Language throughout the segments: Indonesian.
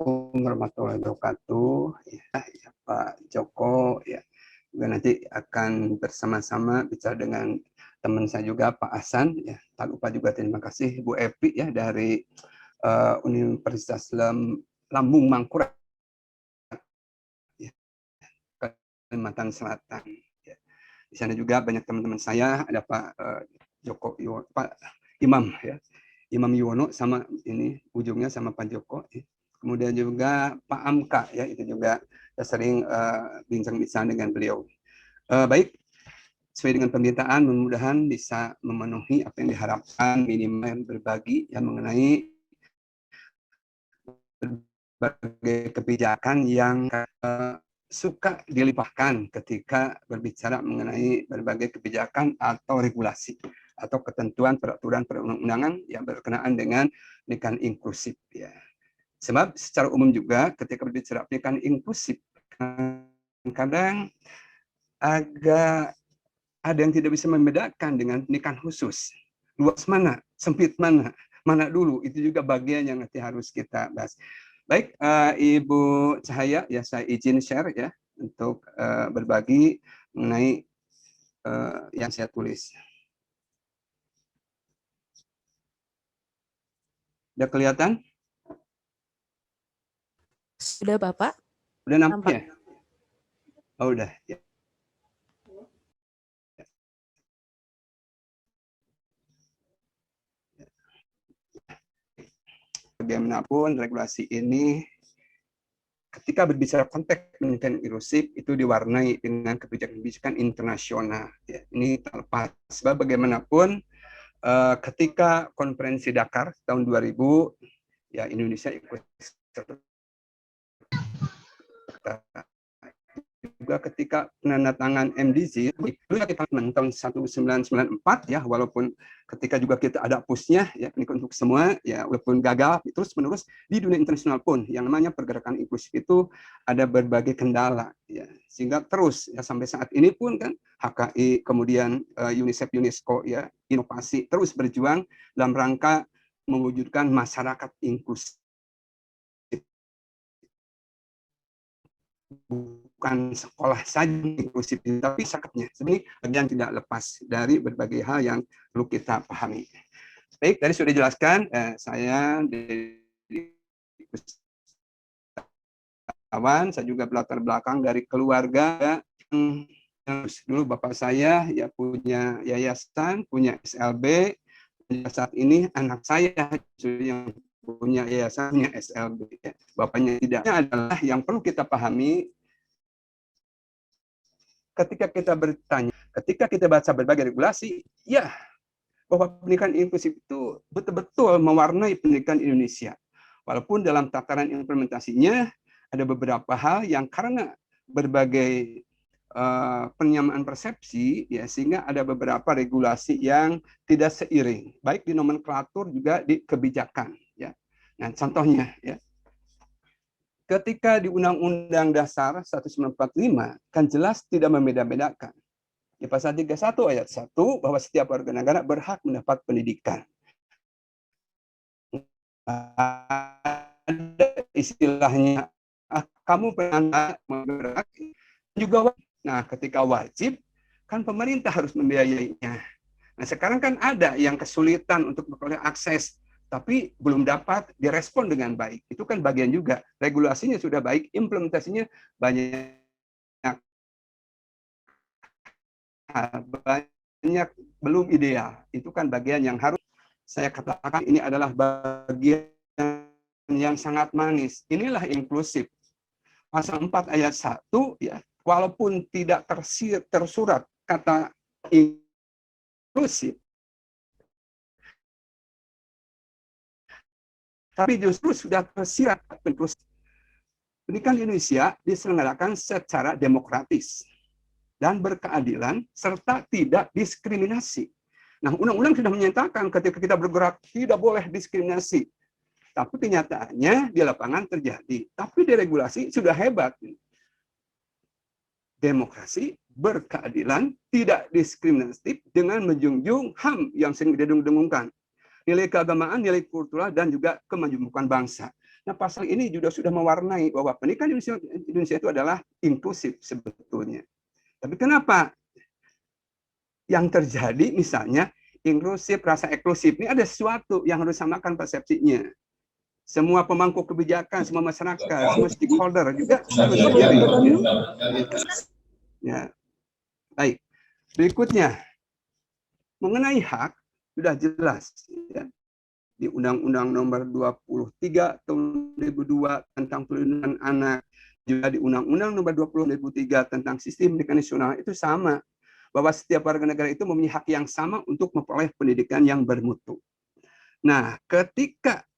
warahmatullahi wabarakatuh. Ya, Pak Joko, ya. Juga nanti akan bersama-sama bicara dengan teman saya juga Pak Hasan, ya. Tak lupa juga terima kasih Bu Epi ya dari Universitas Lambung Mangkurat, ya, Kalimantan Selatan. Ya. Di sana juga banyak teman-teman saya, ada Pak Joko, Pak Imam, ya. Imam Yuwono sama ini ujungnya sama Pak Joko. Ya. Kemudian juga Pak Amka, ya itu juga saya sering bincang-bincang dengan beliau. Baik, sesuai dengan permintaan, mudah-mudahan bisa memenuhi apa yang diharapkan, minimal berbagi yang mengenai berbagai kebijakan yang suka dilimpahkan ketika berbicara mengenai berbagai kebijakan atau regulasi atau ketentuan peraturan perundang-undangan yang berkenaan dengan pendidikan inklusif, ya. Sebab secara umum juga ketika berbicara pendidikan inklusif, kadang agak ada yang tidak bisa membedakan dengan pendidikan khusus. Luas mana, sempit mana, mana dulu, itu juga bagian yang nanti harus kita bahas. Baik, Ibu Cahaya, ya saya izin share ya untuk berbagi mengenai yang saya tulis. Udah kelihatan? Sudah Bapak? Udah nampak ya? Oh udah. Ya. Bagaimanapun regulasi ini ketika berbicara konteks pendidikan inklusif itu diwarnai dengan kebijakan-kebijakan internasional. Ya, ini terlepas sebab bagaimanapun ketika konferensi Dakar tahun 2000 ya Indonesia ikut juga ketika penandatangan MDG itu ya kita tahun 1994 ya, walaupun ketika juga kita ada pushnya ya untuk semua ya, walaupun gagal terus menerus di dunia internasional pun yang namanya pergerakan inklusif itu ada berbagai kendala ya, sehingga terus ya sampai saat ini pun kan HKI kemudian UNICEF UNESCO ya inovasi terus berjuang dalam rangka mewujudkan masyarakat inklusif, bukan sekolah saja inklusif, tapi sakitnya. Sebenarnya bagian tidak lepas dari berbagai hal yang perlu kita pahami. Baik, tadi sudah dijelaskan, saya saya juga berlatar belakang dari keluarga. Dulu bapak saya ya punya yayasan, punya SLB. Saat ini anak saya yang punya yayasan, punya SLB. Bapaknya tidak. Ini adalah yang perlu kita pahami ketika kita bertanya, ketika kita baca berbagai regulasi, ya bahwa pendidikan inklusif itu betul-betul mewarnai pendidikan Indonesia. Walaupun dalam tataran implementasinya ada beberapa hal yang karena berbagai penyamaan persepsi, ya sehingga ada beberapa regulasi yang tidak seiring, baik di nomenklatur juga di kebijakan. Ya. Nah, contohnya, ya, ketika di Undang-Undang Dasar 1945 kan jelas tidak membeda-bedakan. Di pasal 31 ayat 1 bahwa setiap warga negara berhak mendapat pendidikan. Ada istilahnya kamu pernah berhak juga. Nah, ketika wajib kan pemerintah harus membiayainya. Nah, sekarang kan ada yang kesulitan untuk memperoleh akses tapi belum dapat direspon dengan baik. Itu kan bagian juga. Regulasinya sudah baik, implementasinya banyak belum ideal. Itu kan bagian yang harus saya katakan ini adalah bagian yang sangat manis. Inilah inklusif. Pasal 4 ayat 1 ya, walaupun tidak tersurat kata inklusif, tapi justru sudah tersirat inklusif. Pendidikan Indonesia diselenggarakan secara demokratis dan berkeadilan serta tidak diskriminasi. Nah, undang-undang sudah menyatakan ketika kita bergerak tidak boleh diskriminasi. Tapi kenyataannya di lapangan terjadi. Tapi di regulasi sudah hebat. Demokrasi, berkeadilan, tidak diskriminatif dengan menjunjung HAM yang sering didengung-dengungkan. nilai keagamaan, nilai kultural, dan juga kemajuan bangsa. Nah, pasal ini juga sudah mewarnai bahwa pendidikan Indonesia itu adalah inklusif sebetulnya. Tapi kenapa yang terjadi misalnya inklusif, rasa eksklusif, ini ada sesuatu yang harus samakan persepsinya. Semua pemangku kebijakan, semua masyarakat, semua stakeholder juga harus sendiri. Ya. Baik. Berikutnya, mengenai hak sudah jelas ya, di Undang-Undang Nomor 23 Tahun 2002 tentang Perlindungan Anak, juga di Undang-Undang Nomor 20 2003 tentang Sistem Pendidikan Nasional itu sama, bahwa setiap warga negara itu mempunyai hak yang sama untuk memperoleh pendidikan yang bermutu. Nah, ketika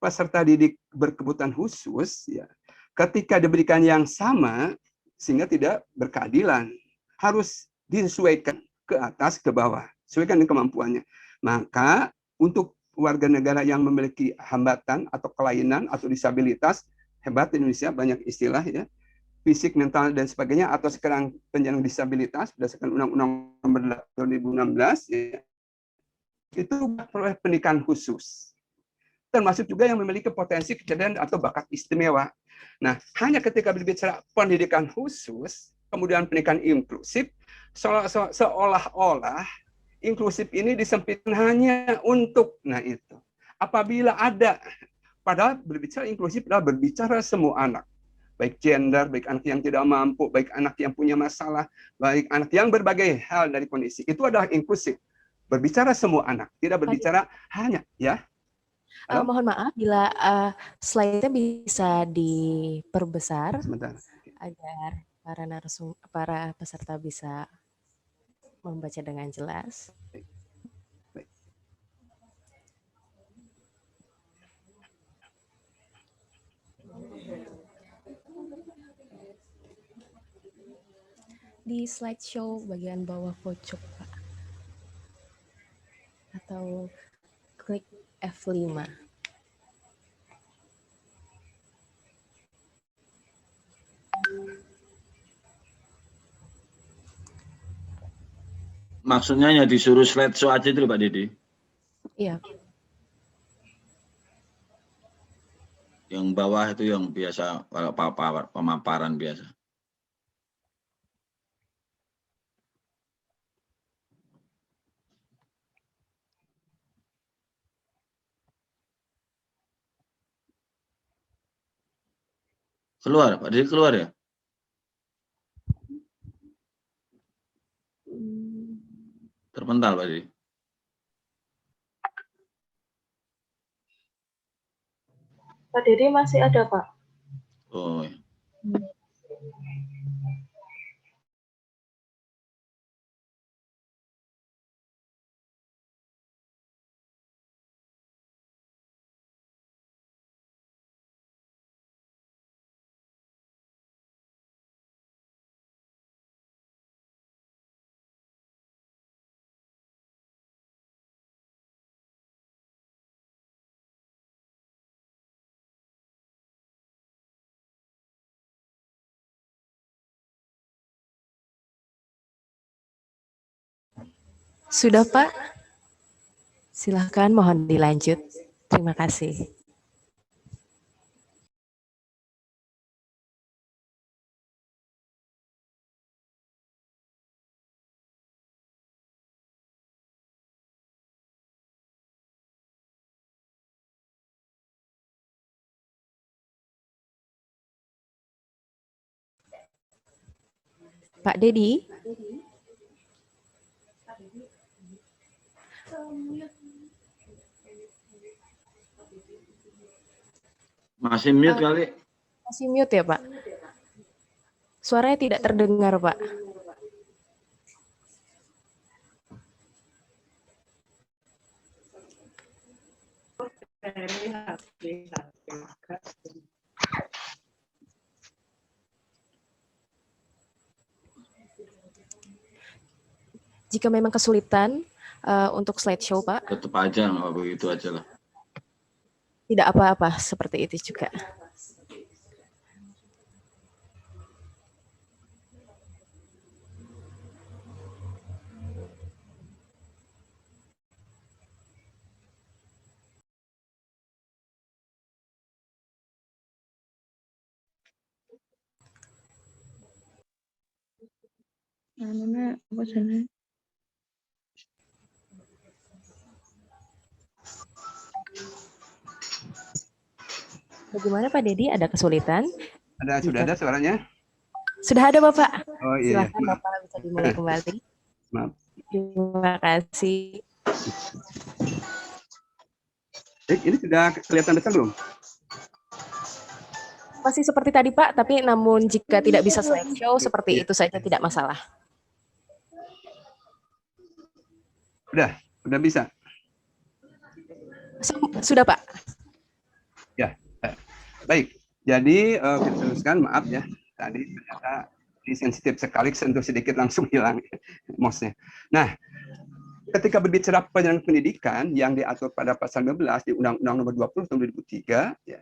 peserta didik berkebutuhan khusus, ya, ketika diberikan yang sama, sehingga tidak berkeadilan, harus disesuaikan ke atas ke bawah, sesuaikan dengan kemampuannya. Maka untuk warga negara yang memiliki hambatan atau kelainan atau disabilitas, hebat di Indonesia banyak istilah ya, fisik, mental, dan sebagainya, atau sekarang penyandang disabilitas berdasarkan Undang-Undang Nomor 2016, ya, itu peroleh pendidikan khusus. Termasuk juga yang memiliki potensi kecerdasan atau bakat istimewa. Nah, hanya ketika berbicara pendidikan khusus, kemudian pendidikan inklusif, seolah-olah inklusif ini disempitkan hanya untuk, nah itu. Apabila ada, padahal berbicara inklusif adalah berbicara semua anak. Baik gender, baik anak yang tidak mampu, baik anak yang punya masalah, baik anak yang berbagai hal dari kondisi. Itu adalah inklusif. Berbicara semua anak, tidak berbicara hanya, ya. Mohon maaf bila slide-nya bisa diperbesar. Sebentar. Agar para peserta bisa membaca dengan jelas. Baik. Di slideshow bagian bawah pojok, Pak. Atau klik F5. Maksudnya ya disuruh slideshow aja itu Pak Didi? Iya. Yang bawah itu yang biasa pemaparan biasa. Keluar, Pak Didi keluar ya? Terpental Pak Didi. Pak Didi masih ada, Pak. Oh. Ya. Sudah, Pak? Silahkan, mohon dilanjut. Terima kasih. Pak Dedi? Masih mute kali? Masih mute ya, Pak? Suaranya tidak terdengar, Pak. Jika memang kesulitan untuk slideshow, Pak. Tetap aja, nggak begitu aja lah. Tidak apa-apa, seperti itu juga. Mana apa sana? Bagaimana Pak Dedi? Ada kesulitan? Sudah ada suaranya? Sudah ada Bapak. Oh iya, Silakan maaf. Bapak bisa dimulai kembali. Maaf. Terima kasih. Ini sudah kelihatan besar belum? Masih seperti tadi Pak, tapi namun jika tidak bisa slideshow seperti itu saja tidak masalah. Udah bisa. Sudah Pak. Ya, baik. Jadi kita teruskan, maaf ya. Tadi ternyata ini sensitif sekali, sentuh sedikit langsung hilang mouse-nya. Nah, ketika berbicara penyelenggaraan pendidikan yang diatur pada pasal 15 di Undang-Undang Nomor 20 Tahun 2003, ya,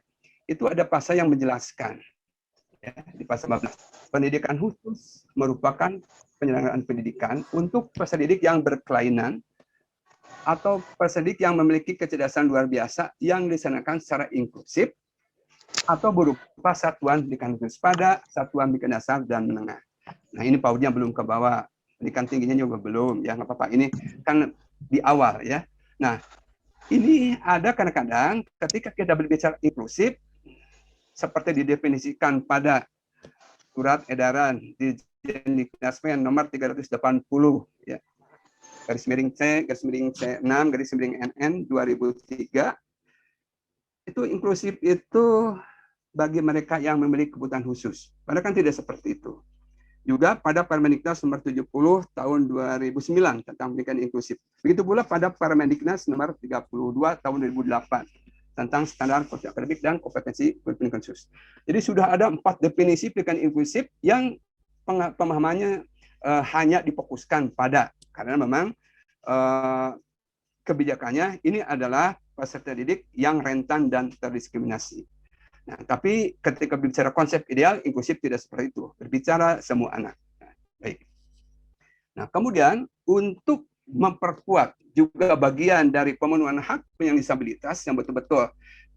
itu ada pasal yang menjelaskan. Ya, di pasal 15, pendidikan khusus merupakan penyelenggaraan pendidikan untuk peserta didik yang berkelainan atau peserta didik yang memiliki kecerdasan luar biasa yang dilaksanakan secara inklusif atau berupa satuan pendidikan khusus pada satuan pendidikan dasar dan menengah. Nah, ini PAUD-nya belum ke bawah, pendidikan tingginya juga belum, ya nggak apa-apa. Ini kan di awal ya. Nah, ini ada kadang-kadang ketika kita berbicara inklusif, seperti didefinisikan pada surat edaran Dirjen Dikdasmen nomor 380 ya. Garis miring C6 garis miring NN 2003. Itu inklusif itu bagi mereka yang memiliki kebutuhan khusus. Padahal kan tidak seperti itu. Juga pada Permendiknas nomor 70 tahun 2009 tentang pendidikan inklusif. Begitu pula pada Permendiknas nomor 32 tahun 2008 tentang standar kualitas akademik dan kompetensi pendidikan khusus. Jadi sudah ada 4 definisi pendidikan inklusif yang pemahamannya hanya difokuskan pada, karena memang kebijakannya ini adalah peserta didik yang rentan dan terdiskriminasi. Nah, tapi ketika berbicara konsep ideal, inklusif tidak seperti itu. Berbicara semua anak. Nah, baik. Nah, kemudian untuk memperkuat juga bagian dari pemenuhan hak penyandang disabilitas yang betul-betul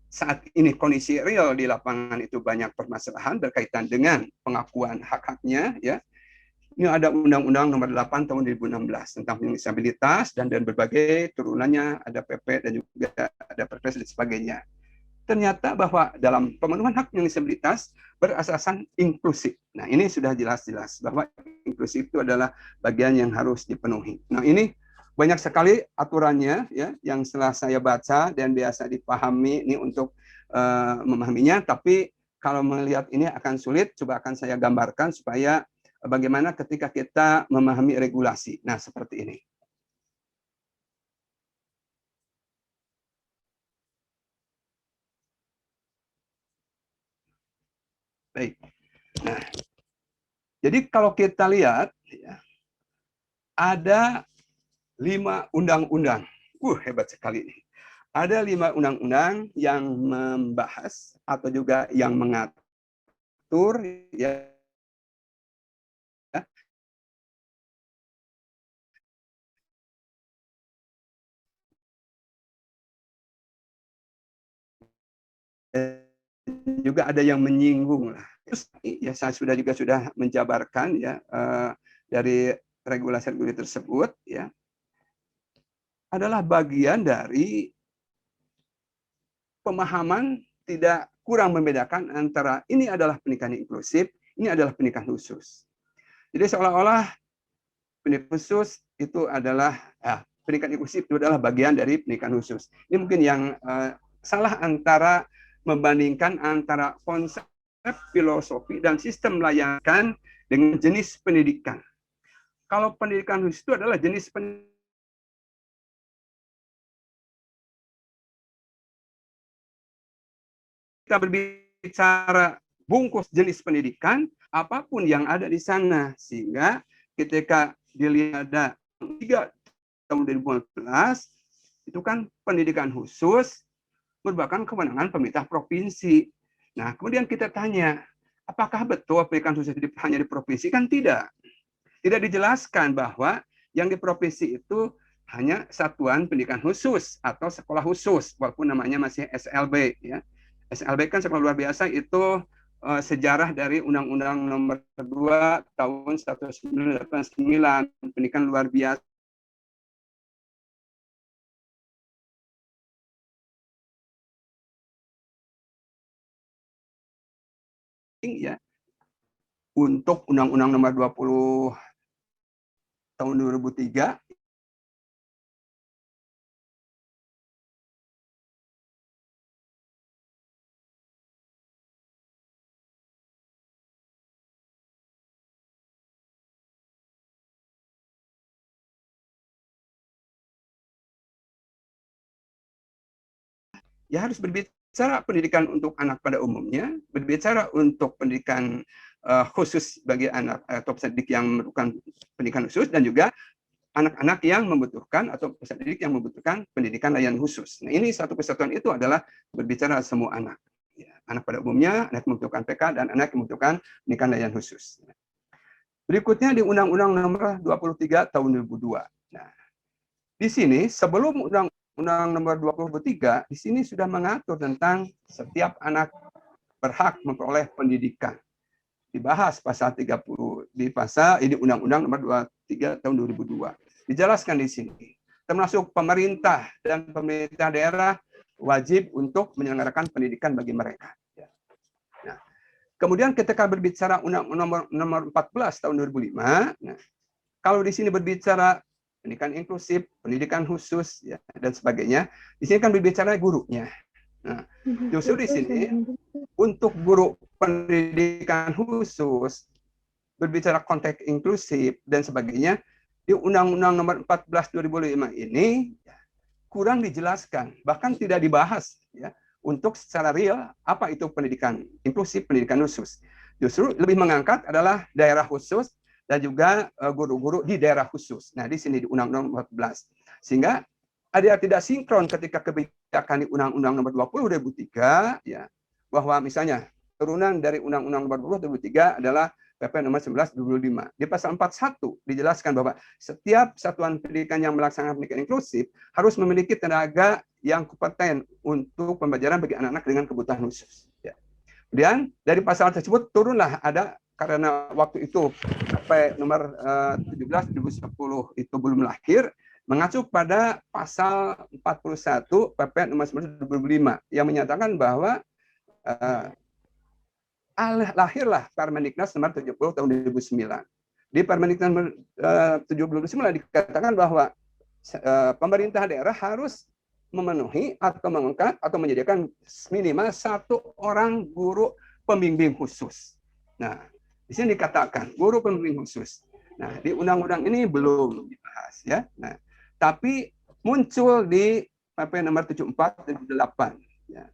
saat ini kondisi real di lapangan itu banyak permasalahan berkaitan dengan pengakuan hak-haknya, ya. Ini ada Undang-Undang Nomor 8 Tahun 2016 tentang penyandang disabilitas dan berbagai turunannya, ada PP dan juga ada Perpres dan sebagainya. Ternyata bahwa dalam pemenuhan hak penyandang disabilitas berasasan inklusif. Nah, ini sudah jelas-jelas bahwa inklusif itu adalah bagian yang harus dipenuhi. Nah, ini banyak sekali aturannya ya yang setelah saya baca dan biasa dipahami ini untuk memahaminya, tapi kalau melihat ini akan sulit, coba akan saya gambarkan supaya bagaimana ketika kita memahami regulasi. Nah, seperti ini. Baik. Nah, jadi kalau kita lihat, ya, ada 5 undang-undang. Hebat sekali ini. Ada 5 undang-undang yang membahas atau juga yang mengatur, ya, juga ada yang menyinggung lah. Terus ya saya sudah menjabarkan ya dari regulasi tersebut ya adalah bagian dari pemahaman tidak kurang membedakan antara ini adalah pendidikan inklusif, ini adalah pendidikan khusus. Jadi seolah-olah pendidikan khusus itu adalah pendidikan inklusif itu adalah bagian dari pendidikan khusus. Ini mungkin yang salah antara membandingkan antara konsep filosofi dan sistem layanan dengan jenis pendidikan. Kalau pendidikan khusus itu adalah jenis pendidikan. Kita berbicara bungkus jenis pendidikan, apapun yang ada di sana. Sehingga ketika dilihat ada 3 tahun 2015, itu kan pendidikan khusus merupakan kewenangan pemerintah provinsi. Nah, kemudian kita tanya, apakah betul pendidikan khusus hanya di provinsi? Kan tidak. Tidak dijelaskan bahwa yang di provinsi itu hanya satuan pendidikan khusus atau sekolah khusus, walaupun namanya masih SLB. Ya. SLB kan sekolah luar biasa itu sejarah dari Undang-Undang Nomor 2 Tahun 1989, pendidikan luar biasa. Ya, untuk Undang-Undang Nomor 20 Tahun 2003 ya harus berbicara pendidikan untuk anak pada umumnya, berbicara untuk pendidikan khusus bagi anak atau peserta didik yang memerlukan pendidikan khusus, dan juga anak-anak yang membutuhkan atau peserta didik yang membutuhkan pendidikan layanan khusus. Nah, ini satu kesatuan itu adalah berbicara semua anak. Ya, anak pada umumnya, anak yang membutuhkan PK, dan anak yang membutuhkan pendidikan layanan khusus. Berikutnya di Undang-Undang Nomor 23 Tahun 2002. Nah, di sini sebelum Undang-Undang Nomor 23, di sini sudah mengatur tentang setiap anak berhak memperoleh pendidikan. Dibahas pasal 30 di pasal ini Undang-Undang Nomor 23 Tahun 2002. Dijelaskan di sini, termasuk pemerintah dan pemerintah daerah wajib untuk menyelenggarakan pendidikan bagi mereka. Nah, kemudian ketika berbicara Undang-Undang Nomor 14 Tahun 2005, nah, kalau di sini berbicara pendidikan inklusif, pendidikan khusus, ya, dan sebagainya, di sini kan berbicara gurunya. Nah, justru di sini untuk guru pendidikan khusus, berbicara konteks inklusif dan sebagainya, di Undang-Undang Nomor 14 2005 ini kurang dijelaskan, bahkan tidak dibahas, ya, untuk secara real apa itu pendidikan inklusif, pendidikan khusus. Justru lebih mengangkat adalah daerah khusus dan juga guru-guru di daerah khusus. Nah, di sini di Undang-Undang 14. Sehingga ada tidak sinkron ketika kebijakan di Undang-Undang Nomor 20 2003, ya, bahwa misalnya turunan dari Undang-Undang Nomor 20 2003 adalah PP Nomor 11 2005. Di pasal 41 dijelaskan bahwa setiap satuan pendidikan yang melaksanakan pendidikan inklusif harus memiliki tenaga yang kompeten untuk pembelajaran bagi anak-anak dengan kebutuhan khusus. Ya. Kemudian dari pasal tersebut turunlah ada, karena waktu itu PP Nomor 17 2010 itu belum lahir, mengacu pada pasal 41 PP Nomor 11 2005 yang menyatakan bahwa lahirlah Permendiknas Nomor 70 Tahun 2009. Di Permendiknas Nomor 70 2009 dikatakan bahwa pemerintah daerah harus memenuhi atau mengangkat atau menyediakan minimal 1 orang guru pembimbing khusus. Nah, di sini dikatakan guru pembimbing khusus. Nah, di undang-undang ini belum dibahas, ya. Nah, tapi muncul di PP Nomor 74 2008, ya.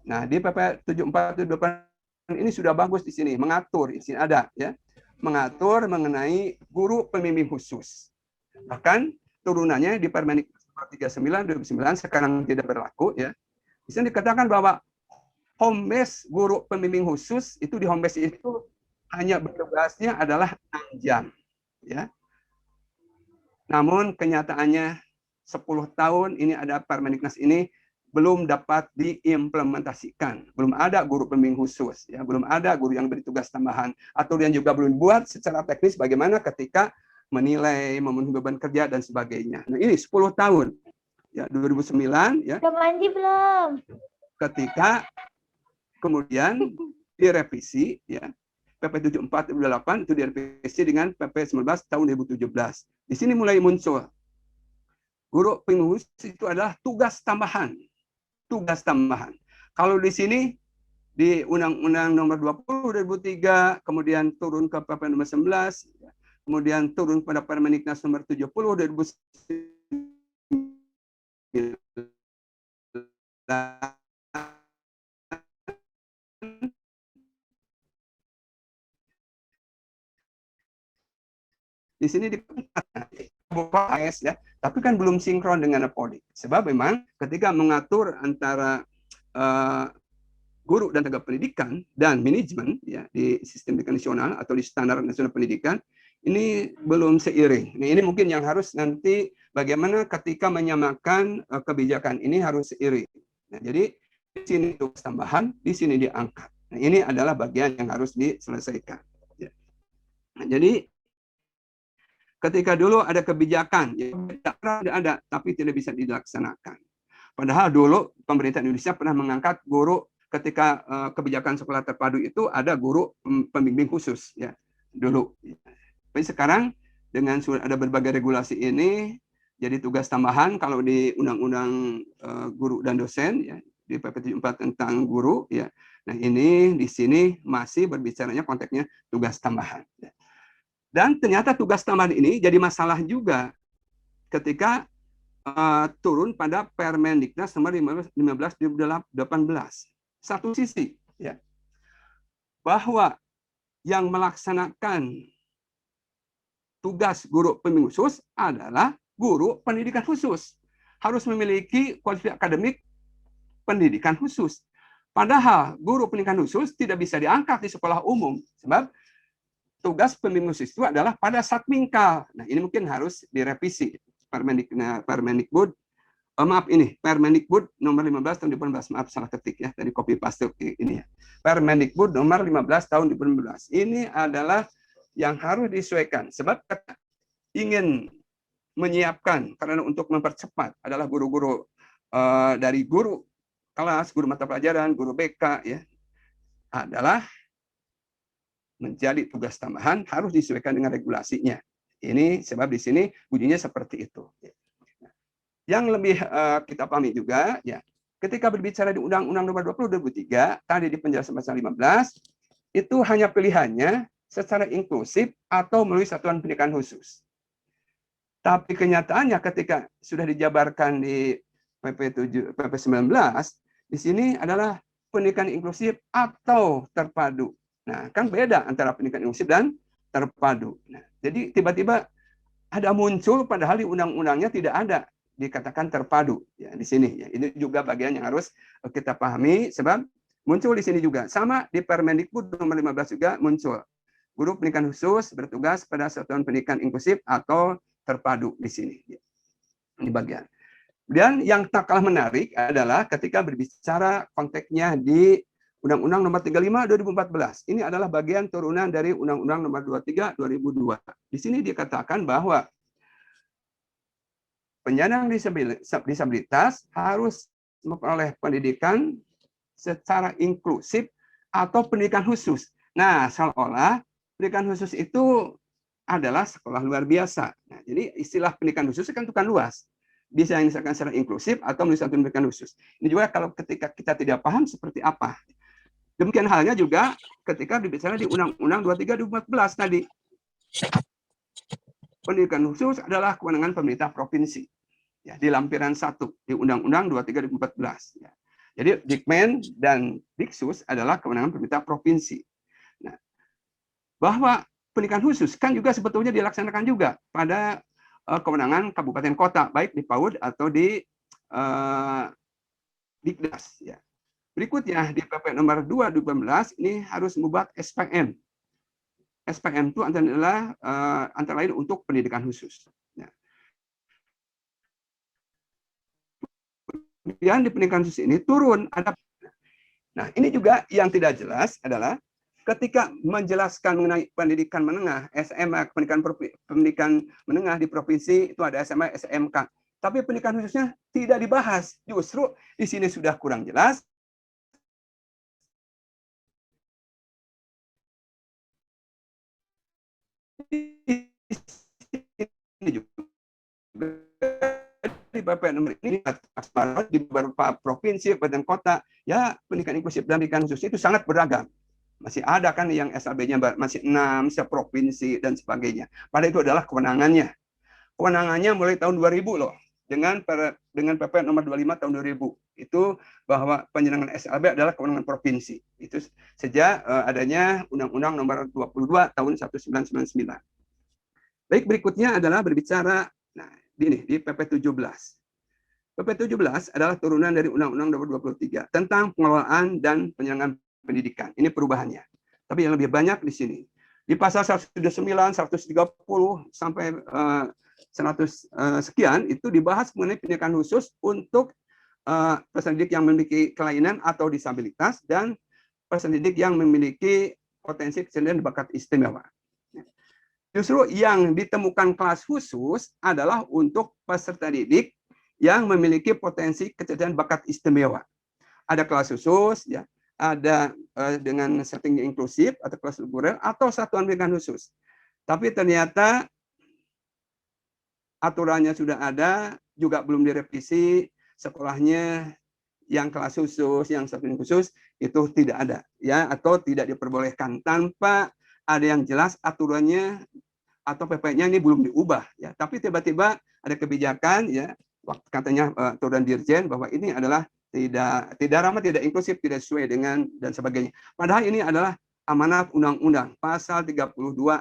Nah, di PP 74 2008 ini sudah bagus di sini mengatur, di sini ada, ya, mengatur mengenai guru pembimbing khusus. Bahkan turunannya di Permendiknas 39 2009 sekarang tidak berlaku, ya. Di sini dikatakan bahwa home base guru pembimbing khusus itu di home base itu hanya bertugasnya adalah 6 jam, ya. Namun kenyataannya 10 tahun ini ada Permendiknas ini belum dapat diimplementasikan. Belum ada guru pembimbing khusus, ya, belum ada guru yang beri tugas tambahan, atau yang juga belum buat secara teknis bagaimana ketika menilai, memenuhi beban kerja dan sebagainya. Nah, ini 10 tahun. Ya, 2009, ya. Belum mandi belum? Ketika kemudian direvisi, ya. PP 74 2008 itu direvisi dengan PP 19 tahun 2017. Di sini mulai muncul guru pembimbing khusus itu adalah tugas tambahan. Tugas tambahan. Kalau di sini di Undang-Undang Nomor 20 2003, kemudian turun ke PP Nomor 11, kemudian turun pada Permendiknas Nomor 70 2009. Di sini dikatakan ya, tapi kan belum sinkron dengan Apodi. Sebab memang ketika mengatur antara guru dan tenaga pendidikan dan manajemen, ya, di sistem pendidikan nasional atau di standar nasional pendidikan ini belum seiring. Nah, ini mungkin yang harus nanti bagaimana ketika menyamakan kebijakan ini harus seiring. Nah, jadi di sini tugas tambahan, di sini diangkat. Nah, ini adalah bagian yang harus diselesaikan. Ya. Nah, jadi ketika dulu ada kebijakan, ya, tidak ada, tapi tidak bisa dilaksanakan. Padahal dulu pemerintah Indonesia pernah mengangkat guru ketika kebijakan sekolah terpadu itu ada guru pembimbing khusus, ya dulu. Tapi sekarang dengan sudah ada berbagai regulasi ini, jadi tugas tambahan kalau di Undang-Undang Guru dan Dosen, ya di PP 74 tentang guru, ya. Nah ini di sini masih berbicaranya konteksnya tugas tambahan. Dan ternyata tugas tambahan ini jadi masalah juga ketika turun pada Permendiknas nomor 15/2018. Satu sisi, ya, bahwa yang melaksanakan tugas guru pembimbing khusus adalah guru pendidikan khusus. Harus memiliki kualifikasi akademik pendidikan khusus. Padahal guru pendidikan khusus tidak bisa diangkat di sekolah umum. Sebab tugas pembimbing khusus itu adalah pada Satmingkal. Nah, ini mungkin harus direvisi. Permendikbud nomor 15 tahun 2015. Maaf, salah ketik ya, dari copy paste ini ya. Permendikbud nomor 15 tahun 2015. Ini adalah yang harus disesuaikan. Sebab ingin menyiapkan, karena untuk mempercepat adalah guru-guru dari guru kelas, guru mata pelajaran, guru BK, ya, adalah menjadi tugas tambahan harus disesuaikan dengan regulasinya. Ini sebab di sini bunyinya seperti itu. Yang lebih kita pahami juga, ya, ketika berbicara di Undang-Undang Nomor 20/2003 tadi di penjelasan pasal 15, itu hanya pilihannya secara inklusif atau melalui satuan pendidikan khusus. Tapi kenyataannya ketika sudah dijabarkan di PP 19, di sini adalah pendidikan inklusif atau terpadu. Nah, kan beda antara pendidikan inklusif dan terpadu. Nah, jadi tiba-tiba ada muncul padahal di undang-undangnya tidak ada dikatakan terpadu, ya, di sini, ya. Ini juga bagian yang harus kita pahami sebab muncul di sini juga. Sama di Permendikbud nomor 15 juga muncul. Guru pendidikan khusus bertugas pada satuan pendidikan inklusif atau terpadu di sini. Ini bagian. Dan yang tak kalah menarik adalah ketika berbicara konteksnya di Undang-Undang Nomor 35 2014. Ini adalah bagian turunan dari Undang-Undang Nomor 23 2002. Di sini dikatakan bahwa penyandang disabilitas harus memperoleh pendidikan secara inklusif atau pendidikan khusus. Nah, seolah-olah pendidikan khusus itu adalah sekolah luar biasa. Nah, jadi istilah pendidikan khusus kan bukan luas. Bisa yang misalkan secara inklusif atau melalui satuan pendidikan khusus. Ini juga kalau ketika kita tidak paham seperti apa. Demikian halnya juga ketika berbicara di Undang-Undang 23 2014 tadi. Pendidikan khusus adalah kewenangan pemerintah provinsi. Ya, di lampiran 1 di Undang-Undang 23 2014. Ya. Jadi Dikmen dan Diksus adalah kewenangan pemerintah provinsi. Nah, bahwa pendidikan khusus kan juga sebetulnya dilaksanakan juga pada kewenangan kabupaten kota, baik di PAUD atau di Dikdas. Ya. Berikutnya di PP nomor 2 2018 ini harus membuat SPM. SPM itu adalah antara lain untuk pendidikan khusus. Ya. Kemudian di pendidikan khusus ini turun ada. Nah, ini juga yang tidak jelas adalah ketika menjelaskan mengenai pendidikan menengah, SMA, pendidikan menengah di provinsi itu ada SMA, SMK. Tapi pendidikan khususnya tidak dibahas. Justru di sini sudah kurang jelas. Ini juga di PP nomor ini di beberapa provinsi, kabupaten kota, ya pendidikan inklusif dan pendidikan khusus itu sangat beragam. Masih ada kan yang SLB-nya masih 6 seprovinsi dan sebagainya. Padahal itu adalah kewenangannya. Kewenangannya mulai tahun 2000 loh. Dengan PP nomor 25 tahun 2000. Itu bahwa penyelenggaraan SLB adalah kewenangan provinsi. Itu sejak adanya Undang-Undang nomor 22 tahun 1999. Baik, berikutnya adalah berbicara di PP 17. PP 17 adalah turunan dari Undang-Undang nomor 23 tentang pengelolaan dan penyelenggaraan pendidikan. Ini perubahannya. Tapi yang lebih banyak di sini. Di pasal 129, 130 sampai 100 sekian itu dibahas mengenai pendidikan khusus untuk peserta didik yang memiliki kelainan atau disabilitas dan peserta didik yang memiliki potensi kecerdasan dan bakat istimewa. Justru yang ditemukan kelas khusus adalah untuk peserta didik yang memiliki potensi kecerdasan bakat istimewa. Ada kelas khusus, ya, ada dengan setting inklusif atau kelas reguler atau satuan pendidikan khusus. Tapi ternyata aturannya sudah ada, juga belum direvisi, sekolahnya yang kelas khusus, yang satuan khusus itu tidak ada, ya, atau tidak diperbolehkan tanpa ada yang jelas aturannya atau PP-nya ini belum diubah, ya. Tapi tiba-tiba ada kebijakan, ya, katanya aturan dirjen bahwa ini adalah tidak ramah, tidak inklusif, tidak sesuai dengan dan sebagainya. Padahal ini adalah amanat undang-undang pasal 32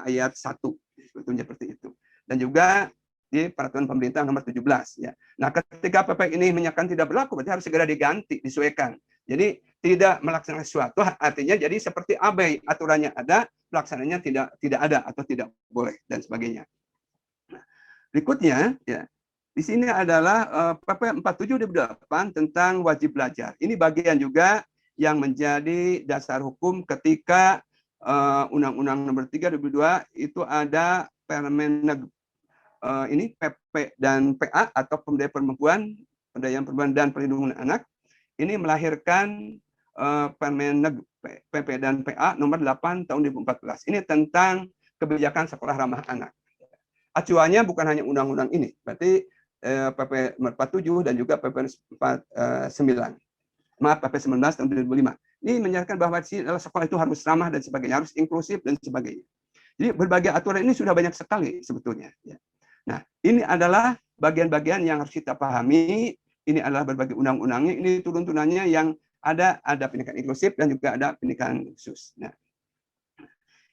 ayat 1 sebetulnya seperti itu. Dan juga di peraturan pemerintah nomor 17, ya. Nah, ketika PP ini menyatakan tidak berlaku, berarti harus segera diganti, disesuaikan. Jadi tidak melaksanakan sesuatu artinya jadi seperti abai, aturannya ada, pelaksananya tidak ada atau tidak boleh dan sebagainya. Nah, berikutnya, ya, di sini adalah PP 47/2008 tentang wajib belajar. Ini bagian juga yang menjadi dasar hukum ketika Undang-Undang Nomor 3/2002 itu ada Permen ini PP dan PA atau Pemberdayaan Perempuan dan Perlindungan Anak. Ini melahirkan Permen PP dan PA nomor 8 tahun 2014. Ini tentang kebijakan sekolah ramah anak. Acuannya bukan hanya undang-undang ini, berarti PP 47 dan juga PP 49. Maaf, PP 19 tahun 2005. Ini menyatakan bahwa sekolah itu harus ramah dan sebagainya, harus inklusif dan sebagainya. Jadi berbagai aturan ini sudah banyak sekali sebetulnya. Nah, ini adalah bagian-bagian yang harus kita pahami. Ini adalah berbagai undang-undangnya. Ini turun-turunannya yang ada pendidikan inklusif dan juga ada pendidikan khusus. Nah,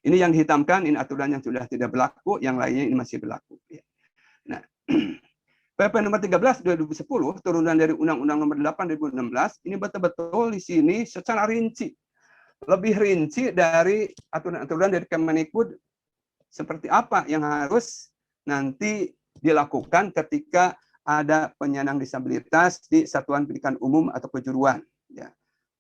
ini yang dihitamkan, ini aturan yang sudah tidak berlaku, yang lainnya ini masih berlaku. Nah, PP nomor 13/2010 turunan dari Undang-Undang nomor 8 2016 ini betul-betul di sini secara rinci, lebih rinci dari aturan-aturan dari Kemendikbud seperti apa yang harus nanti dilakukan ketika ada penyandang disabilitas di satuan pendidikan umum atau kejuruan, ya.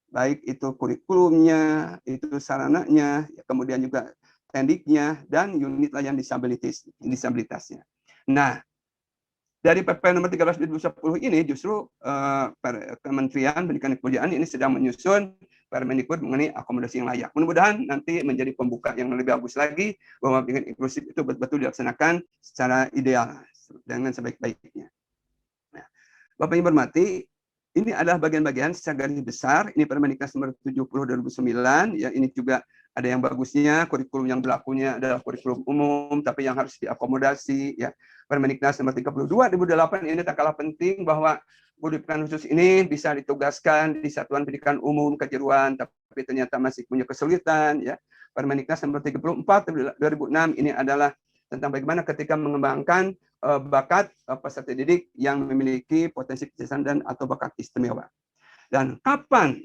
Baik itu kurikulumnya, itu sarananya, ya, kemudian juga tendiknya dan unit layanan disabilitasnya. Nah, dari PP nomor 13/2010 ini justru Kementerian Pendidikan dan Kebudayaan ini sedang menyusun Permendikbud mengenai akomodasi yang layak. Mudah-mudahan nanti menjadi pembuka yang lebih bagus lagi bahwa pendidikan inklusif itu betul-betul dilaksanakan secara ideal dengan sebaik-baiknya. Nah, Bapak Ibu hormati, ini adalah bagian-bagian secara garis besar. Ini Permendiknas nomor 70/2009. Ya, ini juga ada yang bagusnya, kurikulum yang berlakunya adalah kurikulum umum, tapi yang harus diakomodasi. Ya, Permendiknas nomor 32/2008 ini tak kalah penting bahwa guru pendidikan khusus ini bisa ditugaskan di satuan pendidikan umum kejuruan, tapi ternyata masih punya kesulitan. Ya, Permendiknas nomor 34/2006 ini adalah tentang bagaimana ketika mengembangkan bakat peserta didik yang memiliki potensi kecerdasan dan atau bakat istimewa. Dan kapan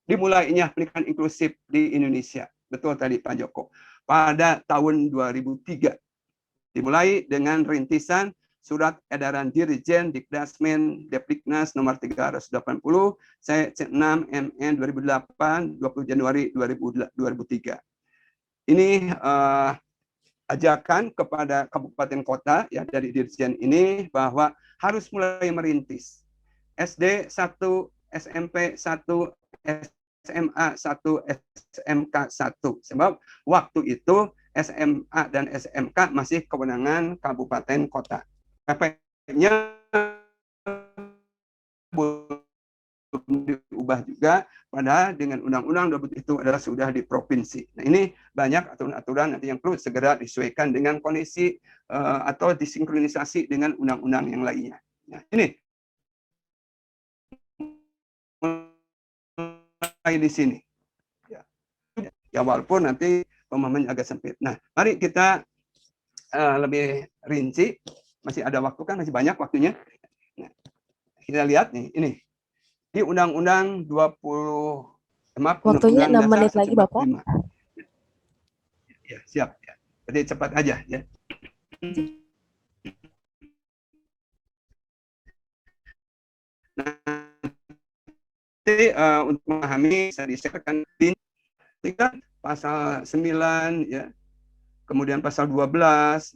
dimulainya pendidikan inklusif di Indonesia? Betul tadi Pak Joko. Pada tahun 2003 dimulai dengan rintisan Surat Edaran Dirjen Dikdasmen Depdiknas nomor 380 C6 MN 2008 20 Januari 2003. Ini ajakan kepada kabupaten kota, ya, dari Dirjen ini bahwa harus mulai merintis. SD 1, SMP 1, SMA 1, SMK 1. Sebab waktu itu SMA dan SMK masih kewenangan kabupaten kota. PP-nya belum diubah juga, padahal dengan undang-undang itu adalah sudah di provinsi. Nah, ini banyak aturan-aturan nanti yang perlu segera disesuaikan dengan kondisi atau disinkronisasi dengan undang-undang yang lainnya. Nah, ini mulai di sini. Ya, walaupun nanti pemahamannya agak sempit. Nah, mari kita lebih rinci. Masih ada waktu kan, masih banyak waktunya. Nah, kita lihat nih, ini. Di Undang-Undang 20, maaf, Waktunya 6 menit lagi, Bapak. Ya, siap. Ya. Jadi cepat aja, ya. Nanti untuk memahami, saya diserahkan perhatikan pasal 9 ya. Kemudian pasal 12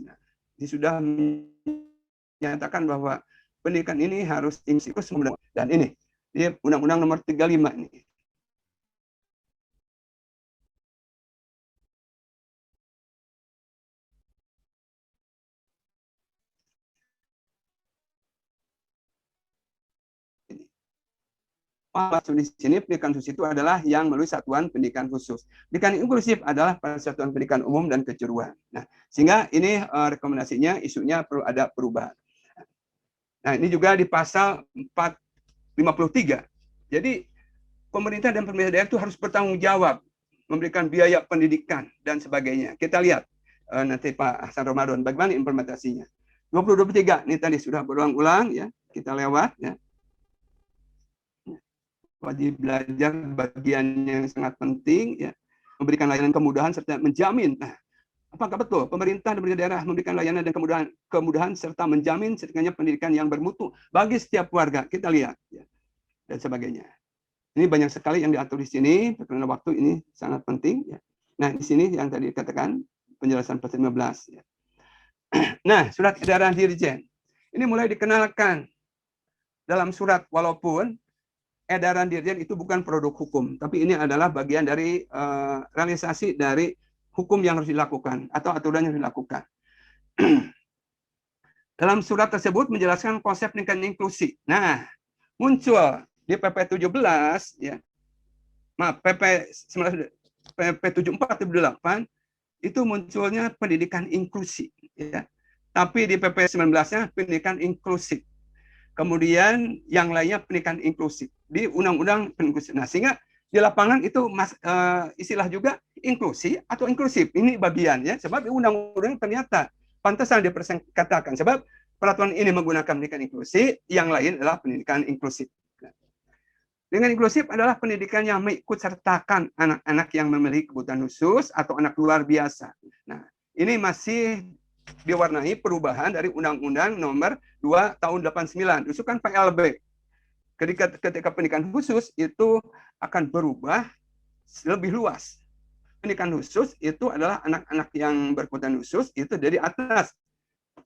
nah, ini sudah menyatakan bahwa pendidikan ini harus inklusif dan ini di Undang-Undang Nomor 35 ini. Maksud di sini pendidikan khusus itu adalah yang melalui satuan pendidikan khusus. Pendidikan inklusif adalah satuan pendidikan umum dan kejuruan. Nah, sehingga ini rekomendasinya isunya perlu ada perubahan. Nah, ini juga di pasal 453. Jadi pemerintah dan pemerintah daerah itu harus bertanggung jawab memberikan biaya pendidikan dan sebagainya. Kita lihat nanti Pak Hasan Ramadan bagaimana implementasinya. 2023 ini tadi sudah berulang-ulang ya, kita lewat ya. Wajib belajar bagian yang sangat penting ya, memberikan layanan kemudahan serta menjamin. Nah, apakah betul pemerintah dan pemerintah daerah memberikan layanan dan kemudahan serta menjamin setidaknya pendidikan yang bermutu bagi setiap warga? Kita lihat ya, dan sebagainya. Ini banyak sekali yang diatur di sini, karena waktu ini sangat penting ya. Nah, di sini yang tadi dikatakan penjelasan pasal 15 ya. Nah, surat edaran dirjen ini mulai dikenalkan dalam surat, walaupun edaran dirjen itu bukan produk hukum, tapi ini adalah bagian dari realisasi dari hukum yang harus dilakukan atau aturan yang dilakukan. Dalam surat tersebut menjelaskan konsep pendidikan inklusi. Nah, muncul di PP 17 ya. Maaf, PP 74/2008 itu munculnya pendidikan inklusi ya. Tapi di PP 19-nya pendidikan inklusif. Kemudian yang lainnya pendidikan inklusif di Undang-Undang Inklusif. Nah, sehingga di lapangan itu istilah juga inklusi atau inklusif. Ini bagian ya, sebab di undang-undang ternyata pantasan diperkatakan sebab peraturan ini menggunakan pendidikan inklusif, yang lain adalah pendidikan inklusif. Dengan inklusif adalah pendidikan yang mengikut sertakan anak-anak yang memiliki kebutuhan khusus atau anak luar biasa. Nah, ini masih diwarnai perubahan dari Undang-Undang Nomor 2 Tahun 89, usulan PLB. Ketika pendidikan khusus itu akan berubah lebih luas. Pendidikan khusus itu adalah anak-anak yang berkebutuhan khusus itu dari atas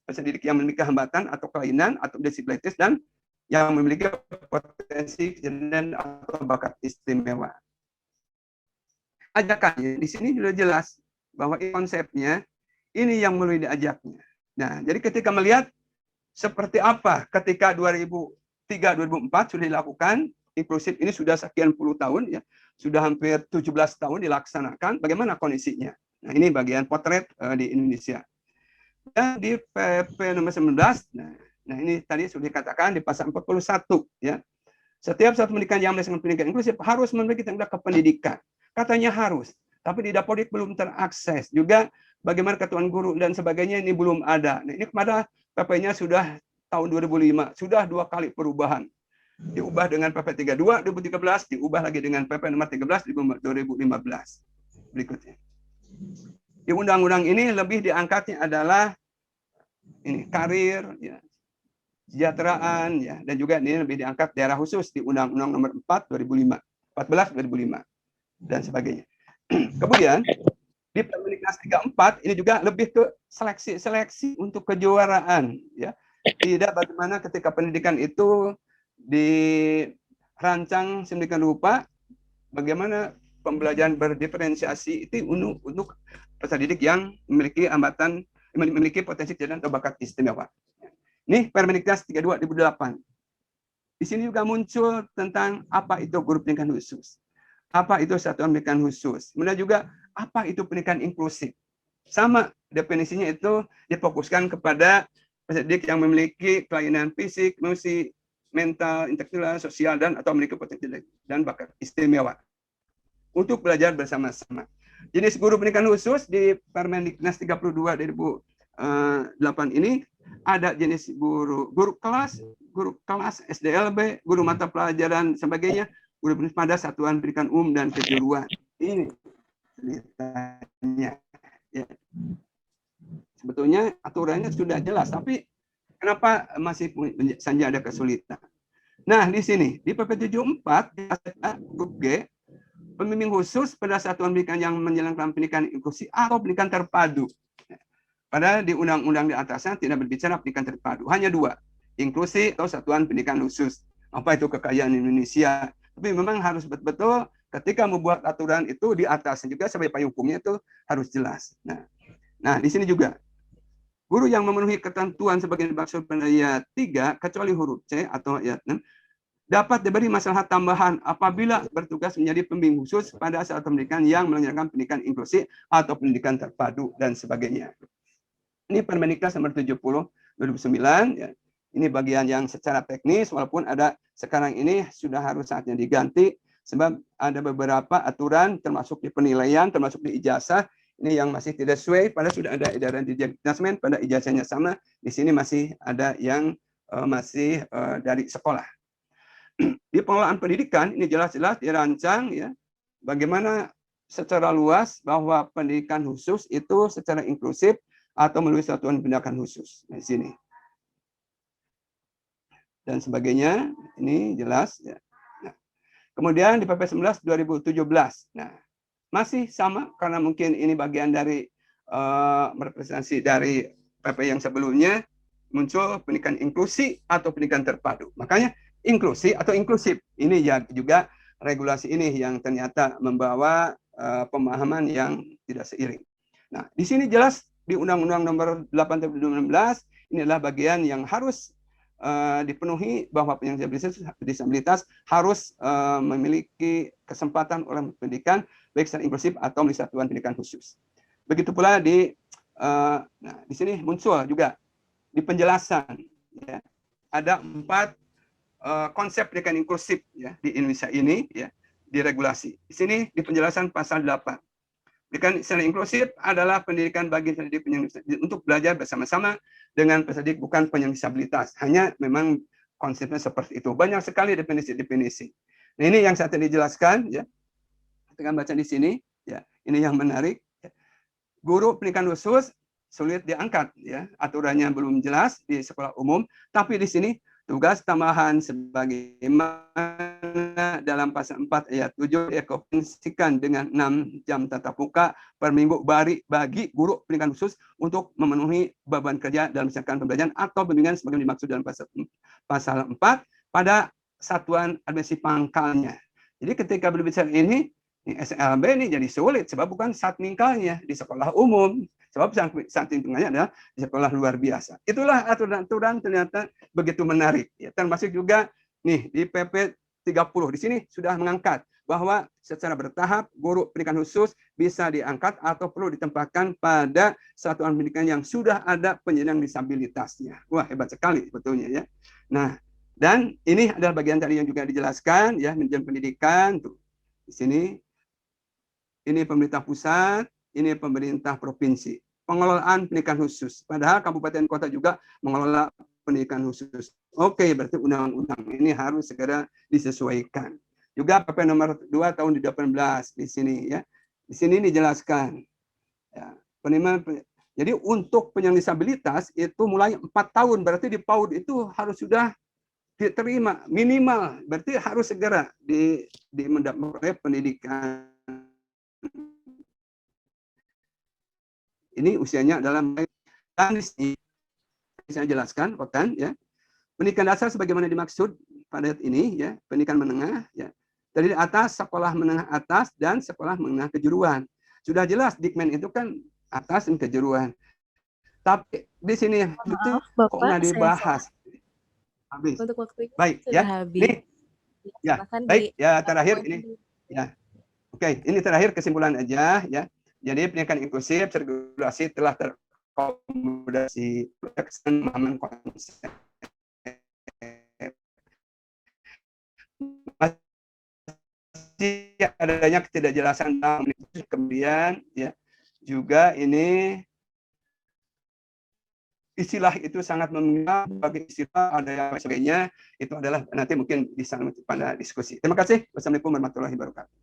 peserta didik yang memiliki hambatan atau kelainan atau disabilitas dan yang memiliki potensi kejadian atau bakat istimewa. Ajakannya di sini sudah jelas bahwa konsepnya ini yang mulai diajaknya. Nah, jadi ketika melihat seperti apa ketika 2003-2004 sudah dilakukan, inklusif ini sudah sekian puluh tahun ya, sudah hampir 17 tahun dilaksanakan, bagaimana kondisinya? Nah, ini bagian potret di Indonesia. Dan di PP nomor 19, nah ini tadi sudah dikatakan di pasal 41 ya. Setiap satu pendidikan yang melaksanakan pendidikan inklusif harus memiliki tanggung jawab kependidikan. Katanya harus, tapi di Dapodik belum terakses. Juga bagaimana ketentuan guru dan sebagainya ini belum ada. Nah, ini kepada PP-nya sudah tahun 2005, sudah 2 kali perubahan. Diubah dengan PP 32 2013, diubah lagi dengan PP nomor 13 2015. Berikutnya. Di undang-undang ini lebih diangkatnya adalah ini karir, ya, kesejahteraan, ya, dan juga ini lebih diangkat daerah khusus di Undang-Undang Nomor 4 14 2005 dan sebagainya. Kemudian di Permenkes 34 ini juga lebih ke seleksi untuk kejuaraan, ya. Tidak bagaimana ketika pendidikan itu dirancang sedemikian rupa bagaimana pembelajaran berdiferensiasi itu untuk peserta didik yang memiliki hambatan, memiliki potensi kejadian atau bakat istimewa. Ini Permenkes 32 2008. Di sini juga muncul tentang apa itu guru pendidikan khusus. Apa itu satuan pendidikan khusus. Kemudian juga apa itu pendidikan inklusif. Sama definisinya itu difokuskan kepada peserta didik yang memiliki kelainan fisik, emosi, mental, intelektual, sosial, dan atau memiliki potensi dan bakat istimewa untuk belajar bersama-sama. Jenis guru pendidikan khusus di Permenkes 32 2008 ini ada jenis guru kelas SDLB, guru mata pelajaran sebagainya, guru pada satuan pendidikan umum dan kejuruan. Ini ceritanya. Ya. Sebetulnya aturannya sudah jelas, tapi kenapa masih saja ada kesulitan? Nah, di sini di PP 74 grup G pembimbing khusus pada satuan pendidikan yang menjalankan pendidikan inklusi atau pendidikan terpadu. Padahal di undang-undang di atasnya tidak berbicara pendidikan terpadu, hanya dua, inklusi atau satuan pendidikan khusus. Apa itu kekayaan Indonesia? Tapi memang harus betul-betul ketika membuat aturan itu di atasnya juga sebagai payung hukumnya itu harus jelas. Nah, di sini juga guru yang memenuhi ketentuan sebagai dimaksud pada ayat 3 kecuali huruf C atau ayat 6 dapat diberi maslahat tambahan apabila bertugas menjadi pembimbing khusus pada saat pendidikan yang menyelenggarakan pendidikan inklusi atau pendidikan terpadu dan sebagainya. Ini Permendiknas nomor 70 2009 ya. Ini bagian yang secara teknis walaupun ada sekarang ini sudah harus saatnya diganti sebab ada beberapa aturan termasuk di penilaian, termasuk di ijazah ini yang masih tidak sesuai, padahal sudah ada edaran di Jasmen pada ijazahnya sama, di sini masih ada yang masih dari sekolah. Di pengelolaan pendidikan ini jelas-jelas dirancang ya bagaimana secara luas bahwa pendidikan khusus itu secara inklusif atau melalui satuan pendidikan khusus di sini dan sebagainya ini jelas ya. Nah, kemudian di PP 11 2017 nah masih sama karena mungkin ini bagian dari representasi dari PP yang sebelumnya muncul pendidikan inklusi atau pendidikan terpadu. Makanya inklusi atau inklusif ini ya juga regulasi ini yang ternyata membawa pemahaman yang tidak seiring. Nah, di sini jelas di Undang-Undang Nomor 8 tahun 2016 ini adalah bagian yang harus dipenuhi bahwa penyandang disabilitas harus memiliki kesempatan oleh pendidikan baik secara inklusif atau melalui satuan pendidikan khusus. Begitu pula di sini muncul juga di penjelasan ya, ada 4 konsep pendidikan inklusif ya di Indonesia ini ya diregulasi. Di sini di penjelasan pasal 8. Pendidikan secara inklusif adalah pendidikan bagi pendidik penyandang untuk belajar bersama-sama dengan peserta didik bukan penyandang disabilitas. Hanya memang konsepnya seperti itu. Banyak sekali definisi-definisi. Nah, ini yang saya tadi jelaskan ya. Ketika baca di sini ya, ini yang menarik. Ya. Guru pendidikan khusus sulit diangkat ya. Aturannya belum jelas di sekolah umum, tapi di sini tugas tambahan sebagaimana dalam pasal 4 ayat 7 dikombinasikan dengan 6 jam tatap muka per minggu bagi guru pendidikan khusus untuk memenuhi beban kerja dalam melaksanakan pembelajaran atau bimbingan sebagaimana dimaksud dalam pasal 4 pada satuan administrasi pangkalnya. Jadi ketika berbicara ini SLB ini jadi sulit sebab bukan satmingkalnya di sekolah umum. Sebab saat hitungannya adalah di sekolah luar biasa. Itulah aturan-aturan ternyata begitu menarik. Ya, termasuk juga nih di PP 30 di sini sudah mengangkat bahwa secara bertahap guru pendidikan khusus bisa diangkat atau perlu ditempatkan pada satuan pendidikan yang sudah ada penyandang disabilitasnya. Wah, hebat sekali sebetulnya ya. Nah, dan ini adalah bagian tadi yang juga dijelaskan ya manajemen pendidikan tuh. Di sini ini pemerintah pusat, ini pemerintah provinsi. Pengelolaan pendidikan khusus. Padahal kabupaten kota juga mengelola pendidikan khusus. Oke, berarti undang-undang ini harus segera disesuaikan. Juga PP nomor 2 tahun 2018 di sini ya. Di sini dijelaskan. Ya, jadi untuk penyandang disabilitas itu mulai 4 tahun. Berarti di PAUD itu harus sudah diterima minimal. Berarti harus segera mendapatkan pendidikan. Ini usianya adalah dan saya jelaskan bahkan ya pendidikan dasar sebagaimana dimaksud pada ini ya pendidikan menengah ya dari atas sekolah menengah atas dan sekolah menengah kejuruan sudah jelas Dikmen itu kan atas dan kejuruan tapi di sini itu kok nggak dibahas habis Untuk waktunya baik sudah ya habis. nih ya baik ya terakhir ini ya oke ini terakhir kesimpulan aja ya. Jadi pendidikan inklusif regulasi telah terkomodasi pemahaman konsep. Masih adanya ketidakjelasan dalam kemudian ya juga ini istilah itu sangat mengenal bagi istilah ada yang sebagainya itu adalah nanti mungkin bisa pada diskusi. Terima kasih. Wassalamualaikum warahmatullahi wabarakatuh.